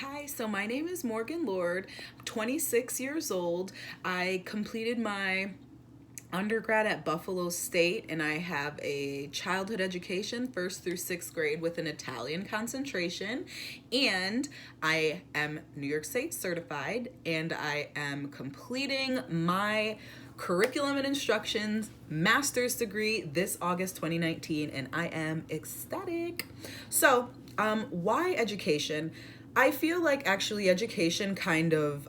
Hi, so my name is Morgan Lord. I'm 26 years old. I completed my undergrad at Buffalo State and I have a childhood education, first through sixth grade, with an Italian concentration. And I am New York State certified and I am completing my curriculum and instructions master's degree this August 2019, and I am ecstatic. Why education? I feel like actually education kind of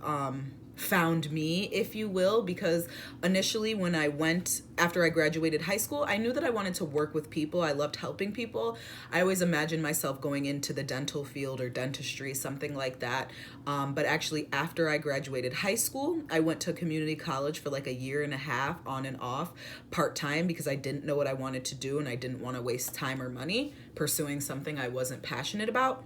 found me, if you will, because initially when I went after I graduated high school, I knew that I wanted to work with people. I loved helping people. I always imagined myself going into the dental field or dentistry, something like that. But actually, after I graduated high school, I went to community college for like a year and a half on and off part time because I didn't know what I wanted to do and I didn't want to waste time or money pursuing something I wasn't passionate about.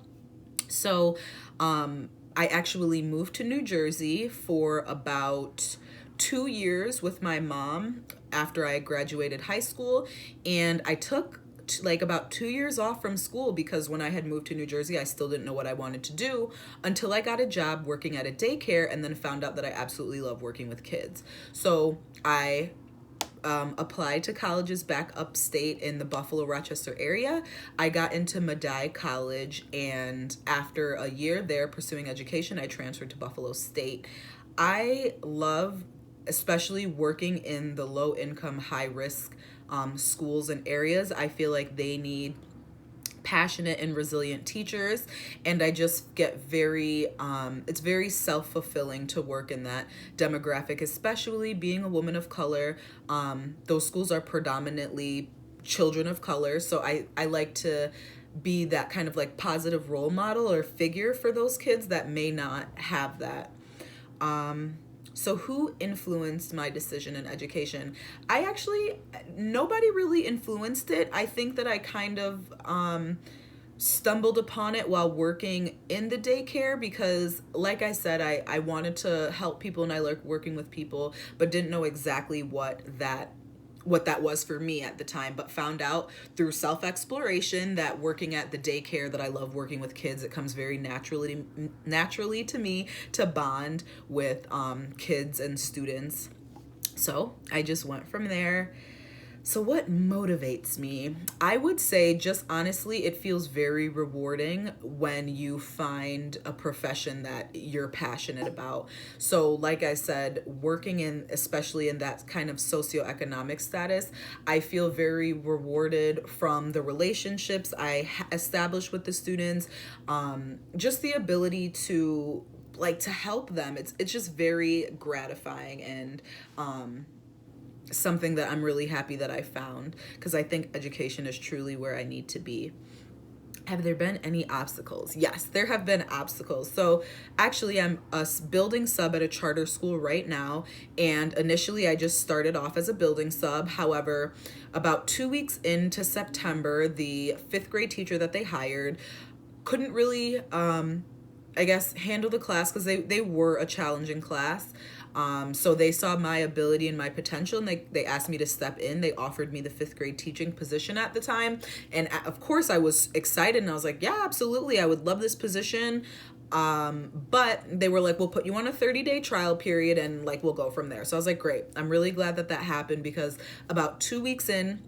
So, I actually moved to New Jersey for about 2 years with my mom after I graduated high school, and I took like about 2 years off from school because when I had moved to New Jersey, I still didn't know what I wanted to do until I got a job working at a daycare and then found out that I absolutely love working with kids. So I applied to colleges back upstate in the Buffalo, Rochester area. I got into Medaille College, and after a year there pursuing education, I transferred to Buffalo State. I love, especially working in the low income, high risk schools and areas. I feel like they need passionate and resilient teachers, and I just get very it's very self-fulfilling to work in that demographic, especially being a woman of color. Those schools are predominantly children of color, so I like to be that kind of like positive role model or figure for those kids that may not have that. So who influenced my decision in education? I actually, nobody really influenced it. I think that I kind of stumbled upon it while working in the daycare because, like I said, I wanted to help people and I like working with people, but didn't know exactly what that was for me at the time, but found out through self-exploration that working at the daycare, that I love working with kids. It comes very naturally to me to bond with kids and students. So I just went from there. So, what motivates me? I would say, just honestly, it feels very rewarding when you find a profession that you're passionate about. So, like I said, working in, especially in that kind of socioeconomic status, I feel very rewarded from the relationships I establish with the students, just the ability to to help them. It's just very gratifying and something that I'm really happy that I found because I think education is truly where I need to be. Have there been any obstacles? Yes, there have been obstacles. So actually, I'm a building sub at a charter school right now. And initially, I just started off as a building sub. However, about 2 weeks into September, the fifth grade teacher that they hired couldn't really, I guess, handle the class because they were a challenging class. So they saw my ability and my potential, and they asked me to step in. They offered me the fifth grade teaching position at the time. And of course, I was excited and I was like, yeah, absolutely. I would love this position. But they were like, we'll put you on a 30-day trial period and like we'll go from there. So I was like, great. I'm really glad that happened because about 2 weeks in,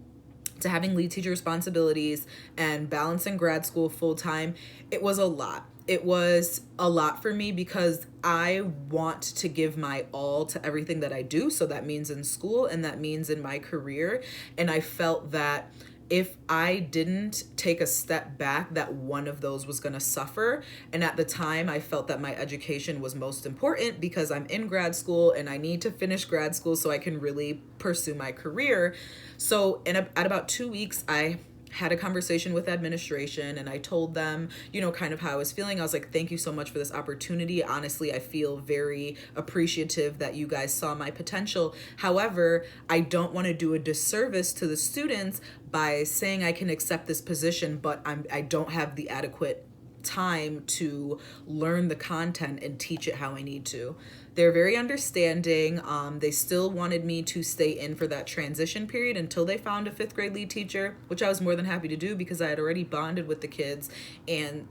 to having lead teacher responsibilities and balancing grad school full time, it was a lot. It was a lot for me because I want to give my all to everything that I do. So that means in school and that means in my career. And I felt that if I didn't take a step back, that one of those was going to suffer. And at the time, I felt that my education was most important because I'm in grad school and I need to finish grad school so I can really pursue my career. So at about 2 weeks, I had a conversation with administration and I told them, kind of how I was feeling. I was like, thank you so much for this opportunity. Honestly, I feel very appreciative that you guys saw my potential. However, I don't want to do a disservice to the students by saying I can accept this position, but I don't have the adequate time to learn the content and teach it how I need to. They're very understanding. They still wanted me to stay in for that transition period until they found a fifth grade lead teacher, which I was more than happy to do because I had already bonded with the kids and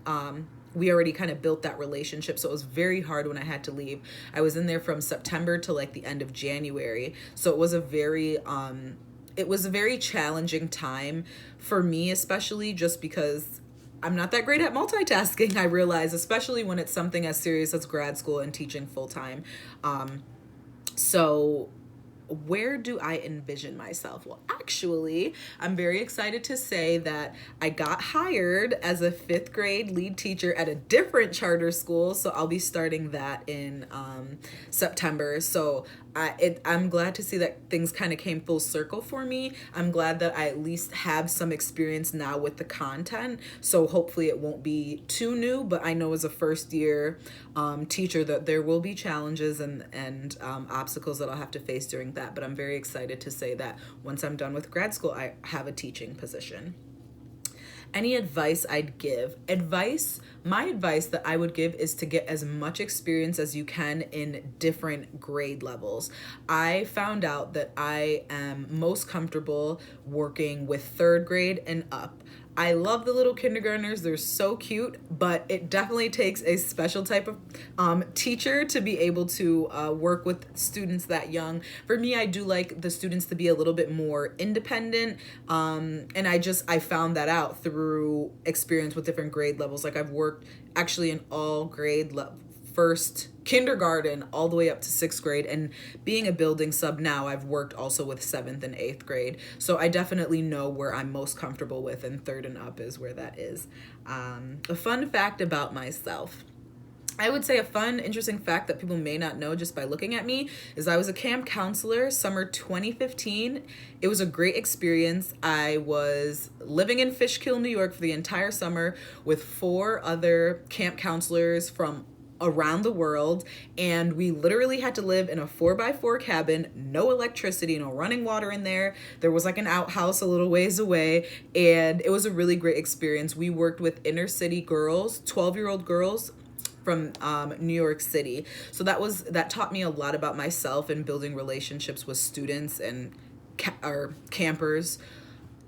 we already kind of built that relationship. So it was very hard when I had to leave. I was in there from September to like the end of January. So it was a very challenging time for me, especially just because I'm not that great at multitasking, I realize, especially when it's something as serious as grad school and teaching full time. So where do I envision myself? Well, actually, I'm very excited to say that I got hired as a 5th grade lead teacher at a different charter school. So I'll be starting that in September. So I'm glad to see that things kind of came full circle for me. I'm glad that I at least have some experience now with the content. So hopefully it won't be too new, but I know as a first year teacher that there will be challenges and obstacles that I'll have to face during that. But I'm very excited to say that once I'm done with grad school, I have a teaching position. Any advice I'd give? My advice that I would give is to get as much experience as you can in different grade levels. I found out that I am most comfortable working with 3rd grade and up. I love the little kindergartners. They're so cute, but it definitely takes a special type of teacher to be able to work with students that young. For me, I do like the students to be a little bit more independent. And I found that out through experience with different grade levels. Like I've worked actually in all grade levels, first kindergarten all the way up to 6th grade, and being a building sub now, I've worked also with 7th and 8th grade. So I definitely know where I'm most comfortable with, and 3rd and up is where that is. A fun fact about myself. I would say a fun, interesting fact that people may not know just by looking at me is I was a camp counselor summer 2015. It was a great experience. I was living in Fishkill, New York for the entire summer with 4 other camp counselors from around the world, and we literally had to live in a 4x4 cabin, no electricity, no running water in there. There was like an outhouse a little ways away, and it was a really great experience. We worked with inner city girls, 12-year-old girls from New York City. So that taught me a lot about myself and building relationships with students and campers.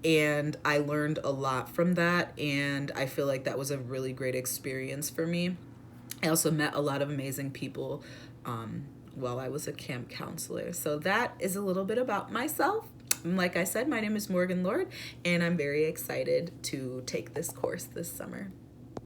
And I learned a lot from that, and I feel like that was a really great experience for me. I also met a lot of amazing people while I was a camp counselor. So that is a little bit about myself. Like I said, my name is Morgan Lord, and I'm very excited to take this course this summer.